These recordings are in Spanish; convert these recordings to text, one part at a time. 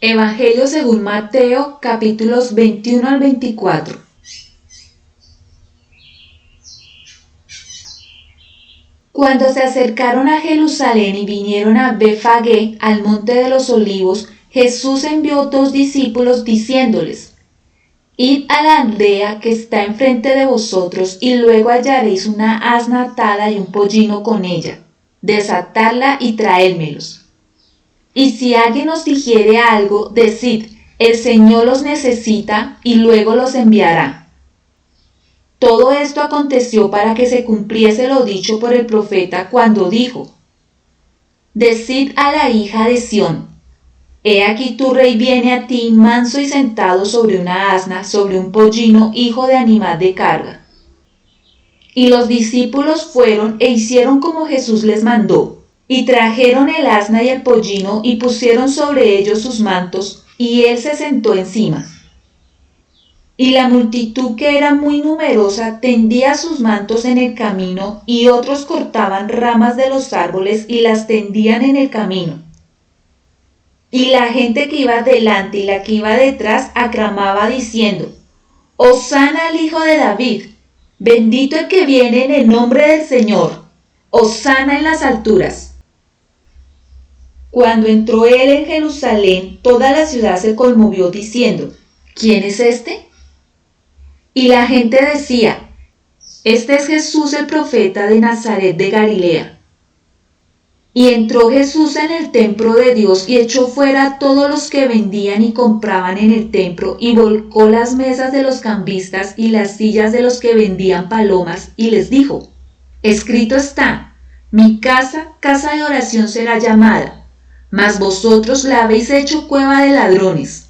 Evangelio según Mateo, capítulos 21 al 24. Cuando se acercaron a Jerusalén y vinieron a Betfagé, al monte de los olivos, Jesús envió 2 discípulos diciéndoles: Id a la aldea que está enfrente de vosotros, y luego hallaréis una asna atada y un pollino con ella. Desatadla y traédmelos. Y si alguien os dijere algo, decid: el Señor los necesita, y luego los enviará. Todo esto aconteció para que se cumpliese lo dicho por el profeta cuando dijo: Decid a la hija de Sión: He aquí tu rey viene a ti manso y sentado sobre una asna, sobre un pollino, hijo de animal de carga. Y los discípulos fueron e hicieron como Jesús les mandó, y trajeron el asna y el pollino, y pusieron sobre ellos sus mantos, y él se sentó encima. Y la multitud, que era muy numerosa, tendía sus mantos en el camino, y otros cortaban ramas de los árboles y las tendían en el camino. Y la gente que iba delante y la que iba detrás aclamaba diciendo: Hosana al Hijo de David, bendito el que viene en el nombre del Señor, Hosana en las alturas. Cuando entró él en Jerusalén, toda la ciudad se conmovió diciendo: ¿Quién es este? Y la gente decía: Este es Jesús el profeta de Nazaret de Galilea. Y entró Jesús en el templo de Dios y echó fuera a todos los que vendían y compraban en el templo, y volcó las mesas de los cambistas y las sillas de los que vendían palomas, y les dijo: Escrito está: mi casa, casa de oración será llamada, mas vosotros la habéis hecho cueva de ladrones.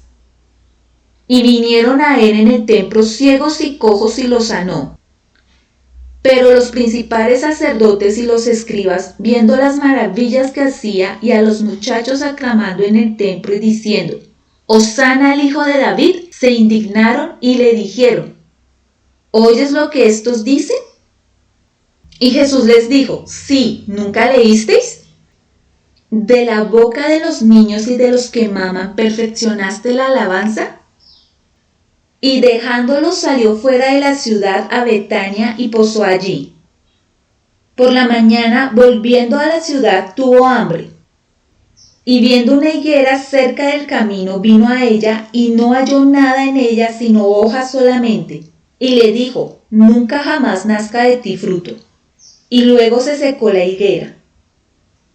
Y vinieron a él en el templo ciegos y cojos y los sanó. Pero los principales sacerdotes y los escribas, viendo las maravillas que hacía, y a los muchachos aclamando en el templo y diciendo: Hosana al Hijo de David, se indignaron y le dijeron: ¿Oyes lo que estos dicen? Y Jesús les dijo: Sí, ¿nunca leísteis? De la boca de los niños y de los que maman perfeccionaste la alabanza. Y dejándolos salió fuera de la ciudad a Betania y posó allí. Por la mañana, volviendo a la ciudad, tuvo hambre. Y viendo una higuera cerca del camino, vino a ella y no halló nada en ella sino hojas solamente. Y le dijo: Nunca jamás nazca de ti fruto. Y luego se secó la higuera.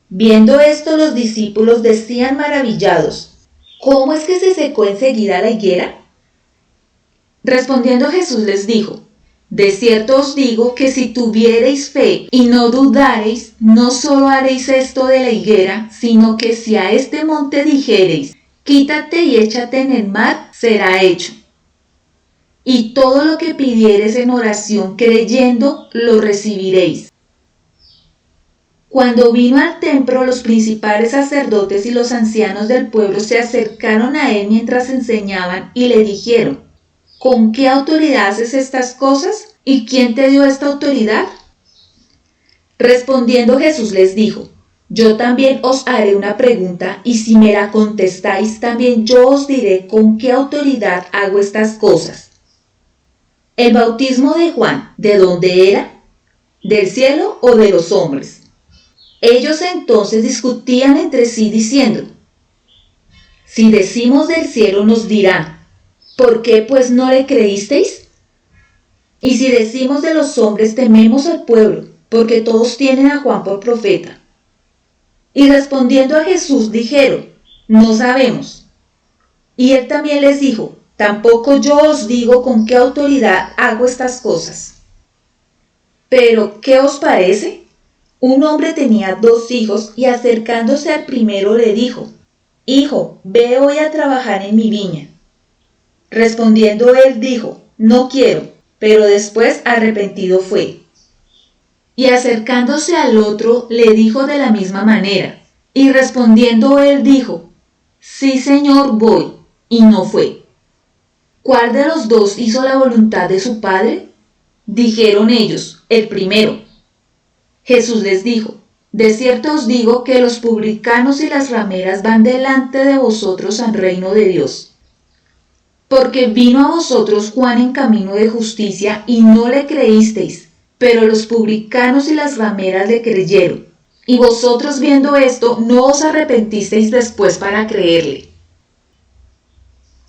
Viendo esto, los discípulos decían maravillados: ¿Cómo es que se secó enseguida la higuera? Respondiendo Jesús les dijo: De cierto os digo que si tuviereis fe y no dudareis, no solo haréis esto de la higuera, sino que si a este monte dijereis: Quítate y échate en el mar, será hecho. Y todo lo que pidiereis en oración creyendo, lo recibiréis. Cuando vino al templo, los principales sacerdotes y los ancianos del pueblo se acercaron a él mientras enseñaban y le dijeron: ¿Con qué autoridad haces estas cosas? ¿Y quién te dio esta autoridad? Respondiendo Jesús les dijo: Yo también os haré una pregunta, y si me la contestáis, también yo os diré con qué autoridad hago estas cosas. ¿El bautismo de Juan, de dónde era? ¿Del cielo o de los hombres? Ellos entonces discutían entre sí diciendo: Si decimos del cielo, nos dirán: ¿por qué pues no le creísteis? Y si decimos de los hombres, tememos al pueblo, porque todos tienen a Juan por profeta. Y respondiendo a Jesús dijeron: No sabemos. Y él también les dijo: Tampoco yo os digo con qué autoridad hago estas cosas. Pero, ¿qué os parece? Un hombre tenía 2 hijos, y acercándose al primero le dijo: Hijo, ve hoy a trabajar en mi viña. Respondiendo él dijo: No quiero, pero después arrepentido fue. Y acercándose al otro le dijo de la misma manera. Y respondiendo él dijo: Sí, Señor, voy, y no fue. ¿Cuál de los 2 hizo la voluntad de su padre? Dijeron ellos: El primero. Jesús les dijo: De cierto os digo que los publicanos y las rameras van delante de vosotros al reino de Dios. Porque vino a vosotros Juan en camino de justicia y no le creísteis, pero los publicanos y las rameras le creyeron. Y vosotros viendo esto no os arrepentisteis después para creerle.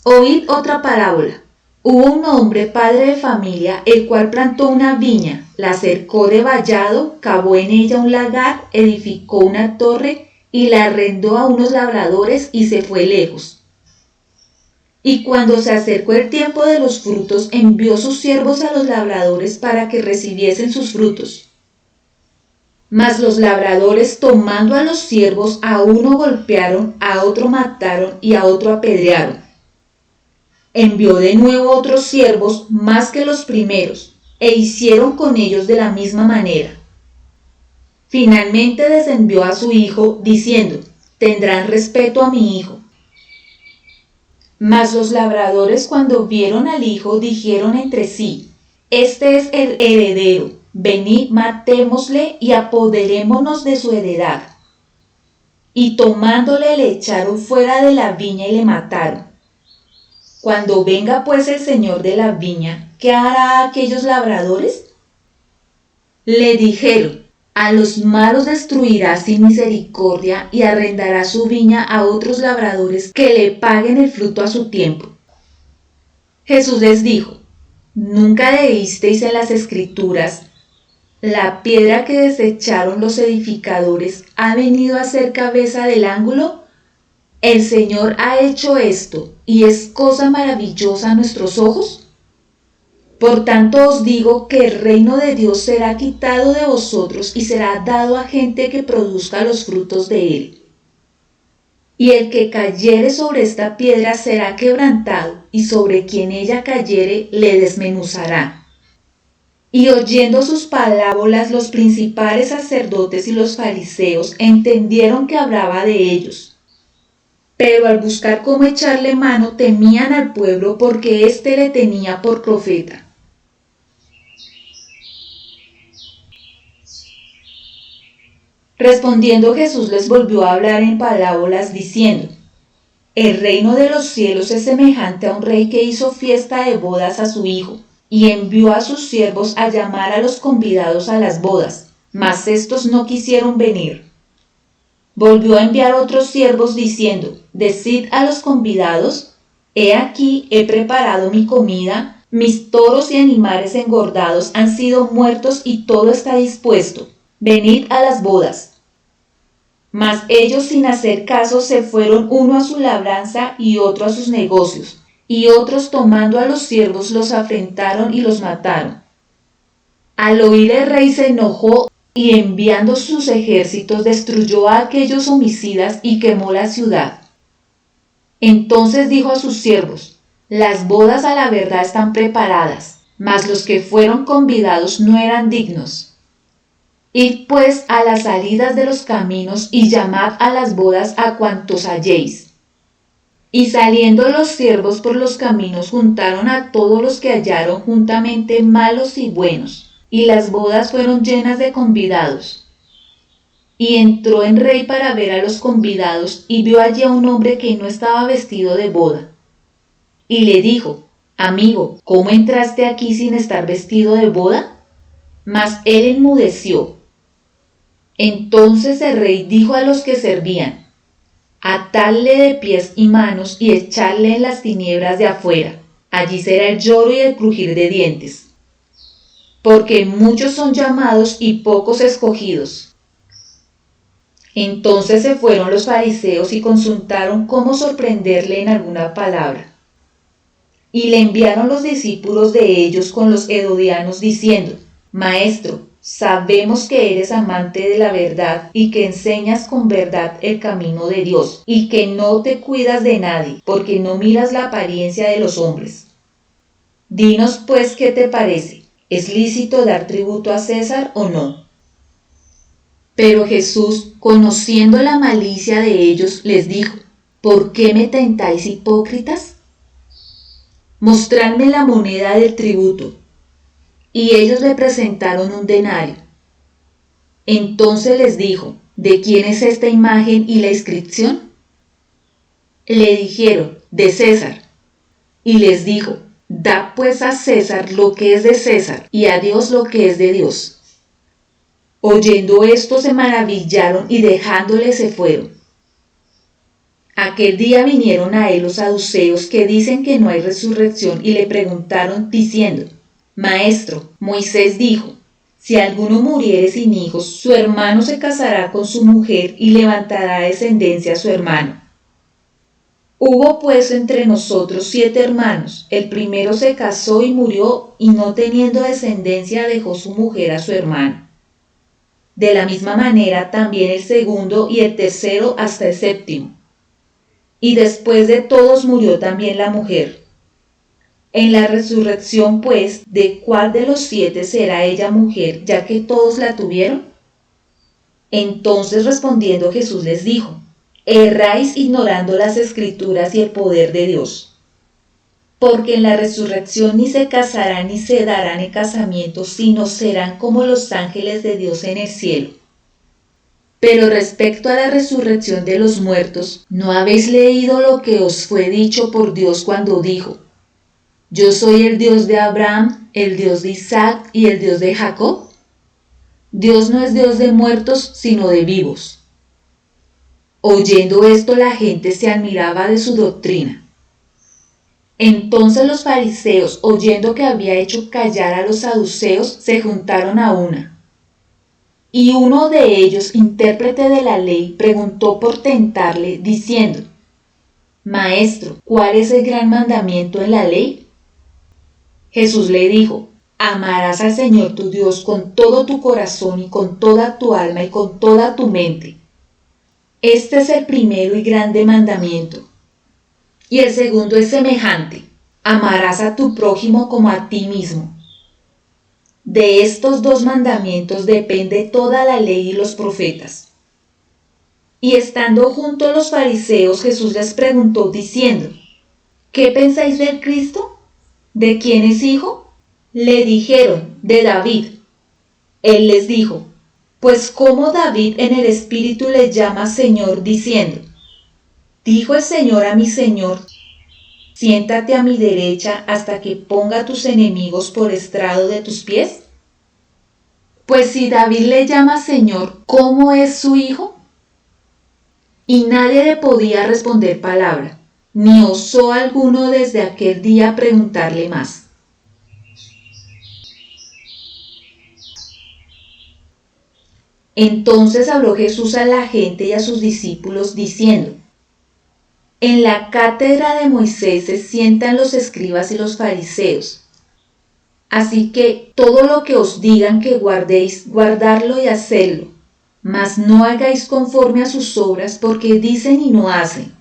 Oíd otra parábola. Hubo un hombre, padre de familia, el cual plantó una viña, la cercó de vallado, cavó en ella un lagar, edificó una torre y la arrendó a unos labradores y se fue lejos. Y cuando se acercó el tiempo de los frutos, envió sus siervos a los labradores para que recibiesen sus frutos. Mas los labradores, tomando a los siervos, a uno golpearon, a otro mataron y a otro apedrearon. Envió de nuevo otros siervos más que los primeros, e hicieron con ellos de la misma manera. Finalmente desenvió a su hijo, diciendo: tendrán respeto a mi hijo. Mas los labradores, cuando vieron al hijo, dijeron entre sí: este es el heredero, venid, matémosle y apoderémonos de su heredad. Y tomándole le echaron fuera de la viña y le mataron. Cuando venga pues el señor de la viña, ¿qué hará a aquellos labradores? Le dijeron: a los malos destruirá sin misericordia y arrendará su viña a otros labradores que le paguen el fruto a su tiempo. Jesús les dijo: ¿nunca leísteis en las Escrituras: la piedra que desecharon los edificadores ha venido a ser cabeza del ángulo? El Señor ha hecho esto, y es cosa maravillosa a nuestros ojos. Por tanto os digo que el reino de Dios será quitado de vosotros y será dado a gente que produzca los frutos de él. Y el que cayere sobre esta piedra será quebrantado, y sobre quien ella cayere le desmenuzará. Y oyendo sus parábolas, los principales sacerdotes y los fariseos entendieron que hablaba de ellos. Pero al buscar cómo echarle mano, temían al pueblo porque éste le tenía por profeta. Respondiendo Jesús les volvió a hablar en parábolas diciendo: el reino de los cielos es semejante a un rey que hizo fiesta de bodas a su hijo, y envió a sus siervos a llamar a los convidados a las bodas, mas éstos no quisieron venir. Volvió a enviar otros siervos diciendo: decid a los convidados: he aquí, he preparado mi comida, mis toros y animales engordados han sido muertos y todo está dispuesto, venid a las bodas. Mas ellos, sin hacer caso, se fueron, uno a su labranza y otro a sus negocios, y otros, tomando a los siervos, los afrentaron y los mataron. Al oír el rey se enojó y enviando sus ejércitos destruyó a aquellos homicidas y quemó la ciudad. Entonces dijo a sus siervos: las bodas a la verdad están preparadas, mas los que fueron convidados no eran dignos. Id pues a las salidas de los caminos y llamad a las bodas a cuantos halléis. Y saliendo los siervos por los caminos juntaron a todos los que hallaron juntamente, malos y buenos, y las bodas fueron llenas de convidados. Y entró el rey para ver a los convidados, y vio allí a un hombre que no estaba vestido de boda. Y le dijo: amigo, ¿cómo entraste aquí sin estar vestido de boda? Mas él enmudeció. Entonces el rey dijo a los que servían: atadle de pies y manos y echadle en las tinieblas de afuera, allí será el lloro y el crujir de dientes. Porque muchos son llamados y pocos escogidos. Entonces se fueron los fariseos y consultaron cómo sorprenderle en alguna palabra. Y le enviaron los discípulos de ellos con los herodianos diciendo: Maestro, sabemos que eres amante de la verdad y que enseñas con verdad el camino de Dios, y que no te cuidas de nadie, porque no miras la apariencia de los hombres. Dinos pues qué te parece. ¿Es lícito dar tributo a César o no? Pero Jesús, conociendo la malicia de ellos, les dijo: ¿por qué me tentáis, hipócritas? Mostradme la moneda del tributo. Y ellos le presentaron un denario. Entonces les dijo, ¿de quién es esta imagen y la inscripción? Le dijeron, de César. Y les dijo, da pues a César lo que es de César y a Dios lo que es de Dios. Oyendo esto se maravillaron y dejándole se fueron. Aquel día vinieron a él los saduceos que dicen que no hay resurrección y le preguntaron diciendo, Maestro, Moisés dijo, si alguno muriere sin hijos, su hermano se casará con su mujer y levantará descendencia a su hermano. Hubo pues entre nosotros 7 hermanos, el primero se casó y murió y no teniendo descendencia dejó su mujer a su hermano. De la misma manera también el segundo y el tercero hasta el séptimo. Y después de todos murió también la mujer. En la resurrección, pues, ¿de cuál de los 7 será ella mujer, ya que todos la tuvieron? Entonces respondiendo Jesús les dijo, erráis ignorando las Escrituras y el poder de Dios. Porque en la resurrección ni se casarán ni se darán en casamiento, sino serán como los ángeles de Dios en el cielo. Pero respecto a la resurrección de los muertos, ¿no habéis leído lo que os fue dicho por Dios cuando dijo, yo soy el Dios de Abraham, el Dios de Isaac y el Dios de Jacob? Dios no es Dios de muertos, sino de vivos. Oyendo esto, la gente se admiraba de su doctrina. Entonces los fariseos, oyendo que había hecho callar a los saduceos, se juntaron a una. Y uno de ellos, intérprete de la ley, preguntó por tentarle, diciendo, Maestro, ¿cuál es el gran mandamiento en la ley? Jesús le dijo, amarás al Señor tu Dios con todo tu corazón y con toda tu alma y con toda tu mente. Este es el primero y grande mandamiento. Y el segundo es semejante, amarás a tu prójimo como a ti mismo. De estos 2 mandamientos depende toda la ley y los profetas. Y estando junto a los fariseos, Jesús les preguntó diciendo, ¿qué pensáis del Cristo? ¿De quién es hijo? Le dijeron, de David. Él les dijo, pues ¿cómo David en el Espíritu le llama Señor diciendo, dijo el Señor a mi Señor, siéntate a mi derecha hasta que ponga a tus enemigos por estrado de tus pies? Pues si David le llama Señor, ¿cómo es su hijo? Y nadie le podía responder palabra, ni osó alguno desde aquel día preguntarle más. Entonces habló Jesús a la gente y a sus discípulos diciendo, en la cátedra de Moisés se sientan los escribas y los fariseos. Así que todo lo que os digan que guardéis, guardarlo y hacedlo, mas no hagáis conforme a sus obras, porque dicen y no hacen.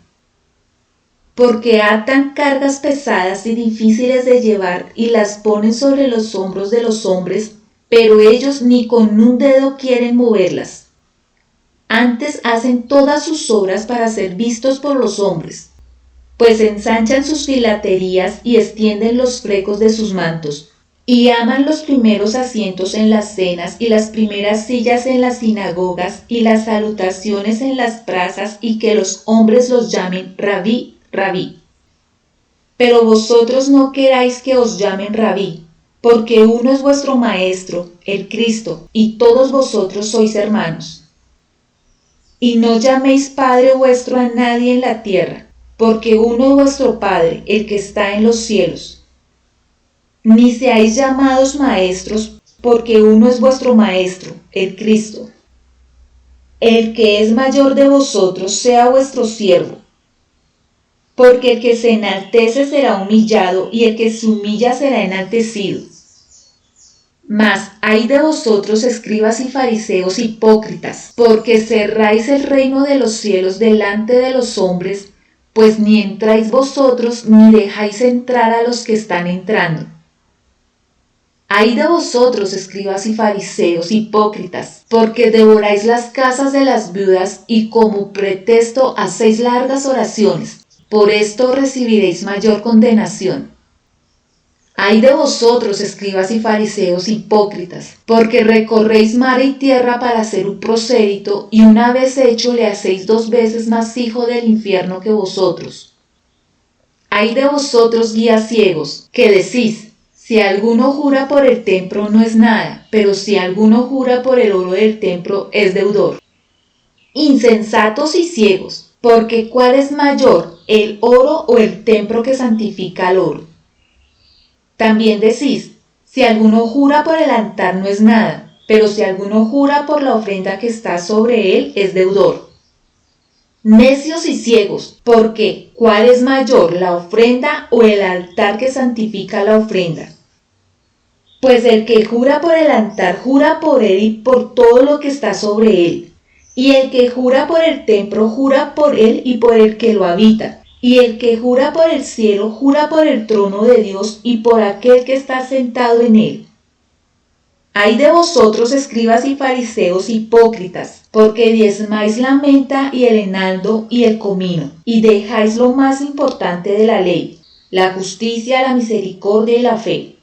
Porque atan cargas pesadas y difíciles de llevar y las ponen sobre los hombros de los hombres, pero ellos ni con un dedo quieren moverlas. Antes hacen todas sus obras para ser vistos por los hombres, pues ensanchan sus filaterías y extienden los flecos de sus mantos, y aman los primeros asientos en las cenas y las primeras sillas en las sinagogas y las salutaciones en las plazas y que los hombres los llamen Rabí, Rabí. Pero vosotros no queráis que os llamen Rabí, porque uno es vuestro Maestro, el Cristo, y todos vosotros sois hermanos. Y no llaméis Padre vuestro a nadie en la tierra, porque uno es vuestro Padre, el que está en los cielos. Ni seáis llamados maestros, porque uno es vuestro Maestro, el Cristo. El que es mayor de vosotros sea vuestro siervo. Porque el que se enaltece será humillado, y el que se humilla será enaltecido. Mas ay de vosotros, escribas y fariseos hipócritas, porque cerráis el reino de los cielos delante de los hombres, pues ni entráis vosotros, ni dejáis entrar a los que están entrando. Ay de vosotros, escribas y fariseos hipócritas, porque devoráis las casas de las viudas y como pretexto hacéis largas oraciones. Por esto recibiréis mayor condenación. Ay de vosotros, escribas y fariseos hipócritas, porque recorréis mar y tierra para hacer un prosélito, y una vez hecho le hacéis 2 veces más hijo del infierno que vosotros. Ay de vosotros, guías ciegos, que decís, si alguno jura por el templo no es nada, pero si alguno jura por el oro del templo es deudor. Insensatos y ciegos, porque ¿cuál es mayor, el oro o el templo que santifica al oro? También decís, si alguno jura por el altar no es nada, pero si alguno jura por la ofrenda que está sobre él es deudor. Necios y ciegos, porque ¿cuál es mayor, la ofrenda o el altar que santifica la ofrenda? Pues el que jura por el altar jura por él y por todo lo que está sobre él, y el que jura por el templo jura por él y por el que lo habita. Y el que jura por el cielo, jura por el trono de Dios y por aquel que está sentado en él. Ay de vosotros, escribas y fariseos hipócritas, porque diezmáis la menta y el enaldo y el comino, y dejáis lo más importante de la ley, la justicia, la misericordia y la fe.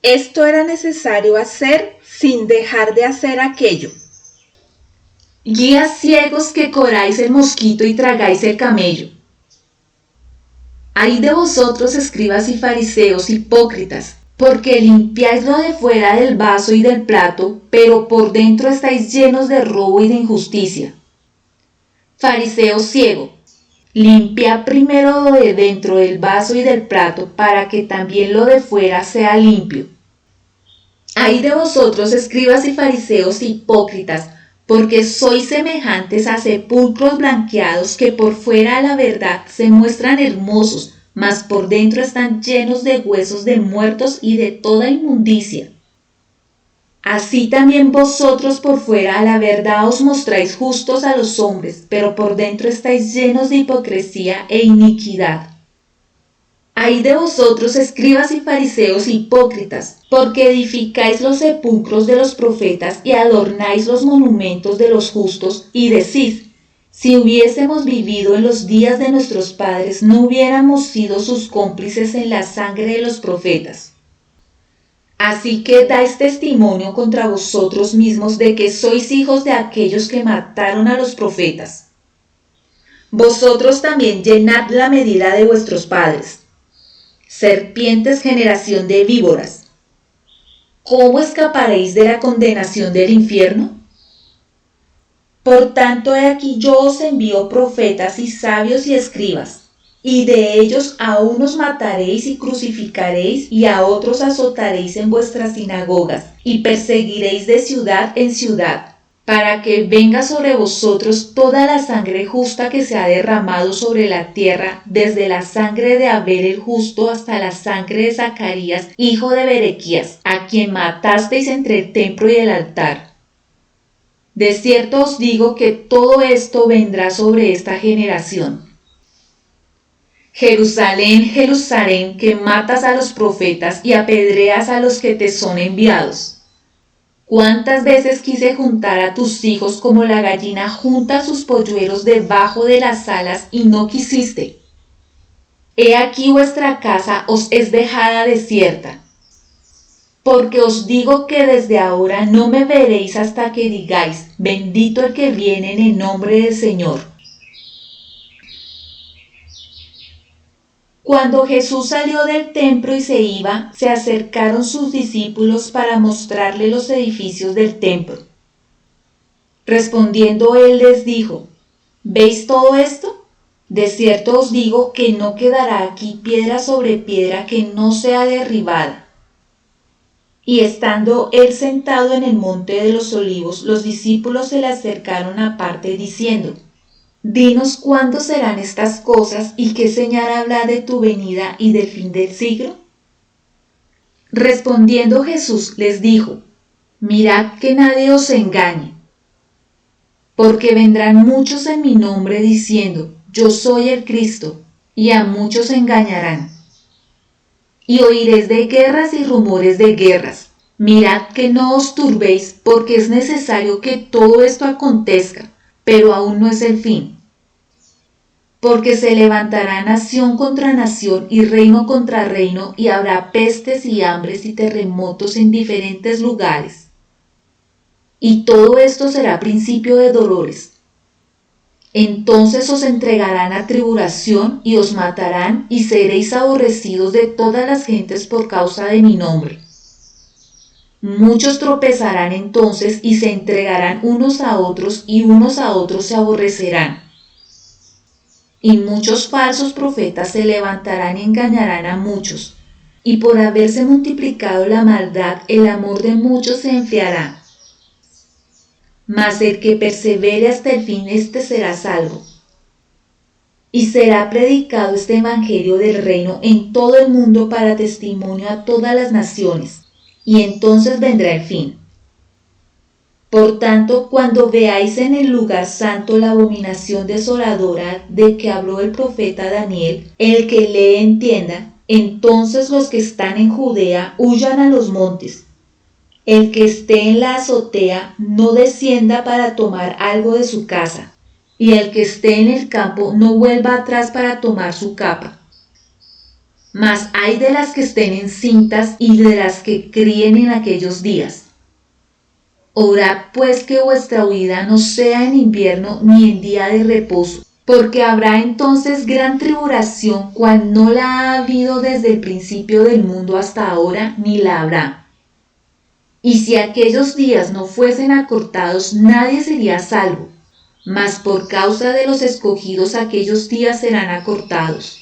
Esto era necesario hacer sin dejar de hacer aquello. Guías ciegos que coráis el mosquito y tragáis el camello. Ay de vosotros, escribas y fariseos hipócritas, porque limpiáis lo de fuera del vaso y del plato, pero por dentro estáis llenos de robo y de injusticia. Fariseo ciego, limpia primero lo de dentro del vaso y del plato, para que también lo de fuera sea limpio. Ay de vosotros, escribas y fariseos hipócritas, porque sois semejantes a sepulcros blanqueados que por fuera a la verdad se muestran hermosos, mas por dentro están llenos de huesos de muertos y de toda inmundicia. Así también vosotros por fuera a la verdad os mostráis justos a los hombres, pero por dentro estáis llenos de hipocresía e iniquidad. Ay de vosotros, escribas y fariseos hipócritas, porque edificáis los sepulcros de los profetas y adornáis los monumentos de los justos, y decís, si hubiésemos vivido en los días de nuestros padres, no hubiéramos sido sus cómplices en la sangre de los profetas. Así que dais testimonio contra vosotros mismos de que sois hijos de aquellos que mataron a los profetas. Vosotros también llenad la medida de vuestros padres. Serpientes, generación de víboras, ¿cómo escaparéis de la condenación del infierno? Por tanto, he aquí yo os envío profetas y sabios y escribas, y de ellos a unos mataréis y crucificaréis, y a otros azotaréis en vuestras sinagogas, y perseguiréis de ciudad en ciudad, para que venga sobre vosotros toda la sangre justa que se ha derramado sobre la tierra, desde la sangre de Abel el justo hasta la sangre de Zacarías, hijo de Berequías, a quien matasteis entre el templo y el altar. De cierto os digo que todo esto vendrá sobre esta generación. Jerusalén, Jerusalén, que matas a los profetas y apedreas a los que te son enviados. ¿Cuántas veces quise juntar a tus hijos como la gallina junta sus polluelos debajo de las alas y no quisiste? He aquí vuestra casa os es dejada desierta. Porque os digo que desde ahora no me veréis hasta que digáis, bendito el que viene en el nombre del Señor. Cuando Jesús salió del templo y se iba, se acercaron sus discípulos para mostrarle los edificios del templo. Respondiendo él les dijo, ¿veis todo esto? De cierto os digo que no quedará aquí piedra sobre piedra que no sea derribada. Y estando él sentado en el monte de los olivos, los discípulos se le acercaron aparte diciendo, Dinos cuándo serán estas cosas y qué señal habrá de tu venida y del fin del siglo. Respondiendo Jesús les dijo, mirad que nadie os engañe, porque vendrán muchos en mi nombre diciendo, yo soy el Cristo, y a muchos engañarán. Y oiréis de guerras y rumores de guerras. Mirad que no os turbéis, porque es necesario que todo esto acontezca, pero aún no es el fin. porque se levantará nación contra nación y reino contra reino, y habrá pestes y hambres y terremotos en diferentes lugares. Y todo esto será principio de dolores. Entonces os entregarán a tribulación y os matarán, y seréis aborrecidos de todas las gentes por causa de mi nombre. Muchos tropezarán entonces y se entregarán unos a otros, y unos a otros se aborrecerán. Y muchos falsos profetas se levantarán y engañarán a muchos. Y por haberse multiplicado la maldad, el amor de muchos se enfriará. Mas el que persevere hasta el fin, éste será salvo. Y será predicado este evangelio del reino en todo el mundo para testimonio a todas las naciones, y entonces vendrá el fin. Por tanto, cuando veáis en el lugar santo la abominación desoladora de que habló el profeta Daniel, el que lee entienda, entonces los que están en Judea huyan a los montes. El que esté en la azotea no descienda para tomar algo de su casa, y el que esté en el campo no vuelva atrás para tomar su capa. Mas ay de las que estén encintas y de las que críen en aquellos días. Orad pues que vuestra huida no sea en invierno ni en día de reposo, porque habrá entonces gran tribulación, cual no la ha habido desde el principio del mundo hasta ahora, ni la habrá. Y si aquellos días no fuesen acortados, nadie sería salvo, mas por causa de los escogidos aquellos días serán acortados.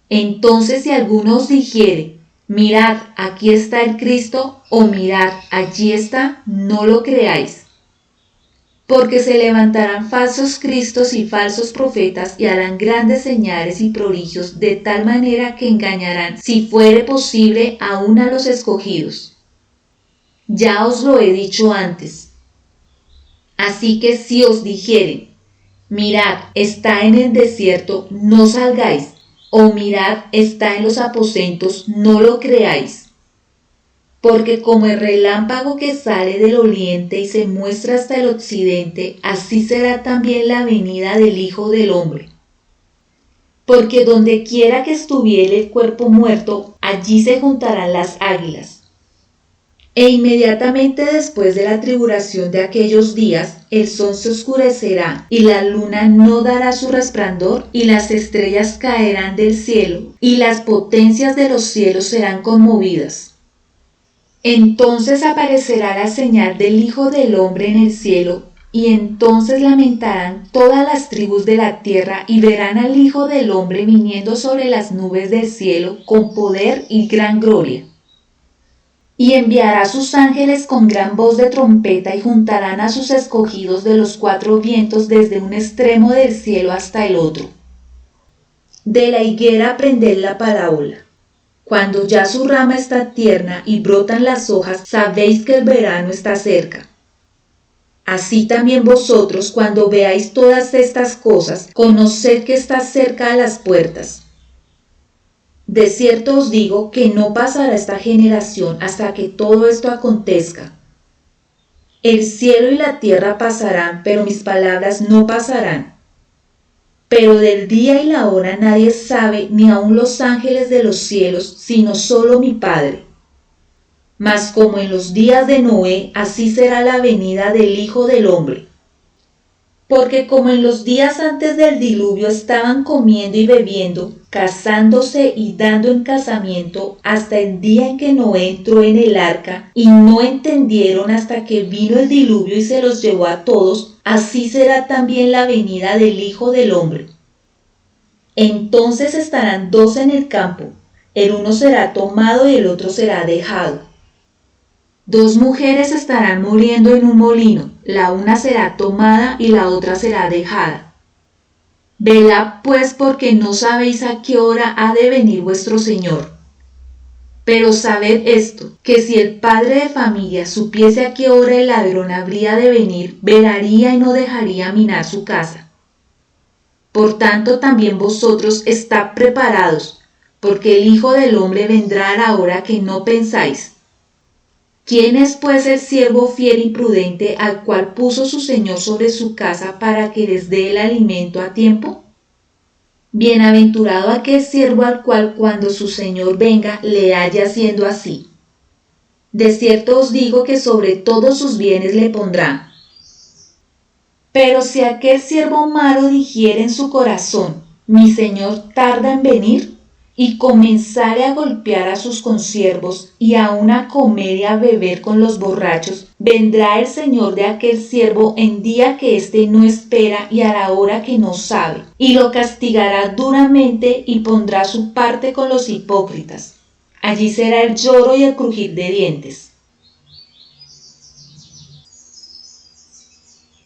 Entonces si alguno os dijere, mirad, aquí está el Cristo, o mirad, allí está, no lo creáis. Porque se levantarán falsos cristos y falsos profetas y harán grandes señales y prodigios, de tal manera que engañarán, si fuere posible, aún a los escogidos. Ya os lo he dicho antes. Así que si os dijeren, mirad, está en el desierto, no salgáis, o mirad, está en los aposentos, no lo creáis. Porque como el relámpago que sale del oriente y se muestra hasta el occidente, así será también la venida del Hijo del Hombre. Porque donde quiera que estuviere el cuerpo muerto, allí se juntarán las águilas. E inmediatamente después de la tribulación de aquellos días, el sol se oscurecerá, y la luna no dará su resplandor, y las estrellas caerán del cielo, y las potencias de los cielos serán conmovidas. Entonces aparecerá la señal del Hijo del Hombre en el cielo, y entonces lamentarán todas las tribus de la tierra, y verán al Hijo del Hombre viniendo sobre las nubes del cielo con poder y gran gloria. Y enviará sus ángeles con gran voz de trompeta, y juntarán a sus escogidos de los cuatro vientos desde un extremo del cielo hasta el otro. De la higuera aprended la parábola. Cuando ya su rama está tierna y brotan las hojas, sabéis que el verano está cerca. Así también vosotros, cuando veáis todas estas cosas, conoced que está cerca a las puertas. De cierto os digo que no pasará esta generación hasta que todo esto acontezca. El cielo y la tierra pasarán, pero mis palabras no pasarán. Pero del día y la hora nadie sabe, ni aun los ángeles de los cielos, sino solo mi Padre. Mas como en los días de Noé, así será la venida del Hijo del Hombre. Porque como en los días antes del diluvio estaban comiendo y bebiendo, casándose y dando en casamiento, hasta el día en que Noé entró en el arca, y no entendieron hasta que vino el diluvio y se los llevó a todos, así será también la venida del Hijo del Hombre. Entonces estarán dos en el campo, el uno será tomado y el otro será dejado. Dos mujeres estarán muriendo en un molino, la una será tomada y la otra será dejada. Velad pues, porque no sabéis a qué hora ha de venir vuestro Señor. Pero sabed esto, que si el padre de familia supiese a qué hora el ladrón habría de venir, velaría y no dejaría minar su casa. Por tanto también vosotros estad preparados, porque el Hijo del Hombre vendrá a la hora que no pensáis. ¿Quién es pues el siervo fiel y prudente al cual puso su señor sobre su casa para que les dé el alimento a tiempo? Bienaventurado aquel siervo al cual cuando su señor venga le halla haciendo así. De cierto os digo que sobre todos sus bienes le pondrá. Pero si aquel siervo malo dijere en su corazón, mi señor tarda en venir, y comenzare a golpear a sus consiervos y aun a comer y a beber con los borrachos, vendrá el señor de aquel siervo en día que éste no espera y a la hora que no sabe, y lo castigará duramente y pondrá su parte con los hipócritas. Allí será el lloro y el crujir de dientes.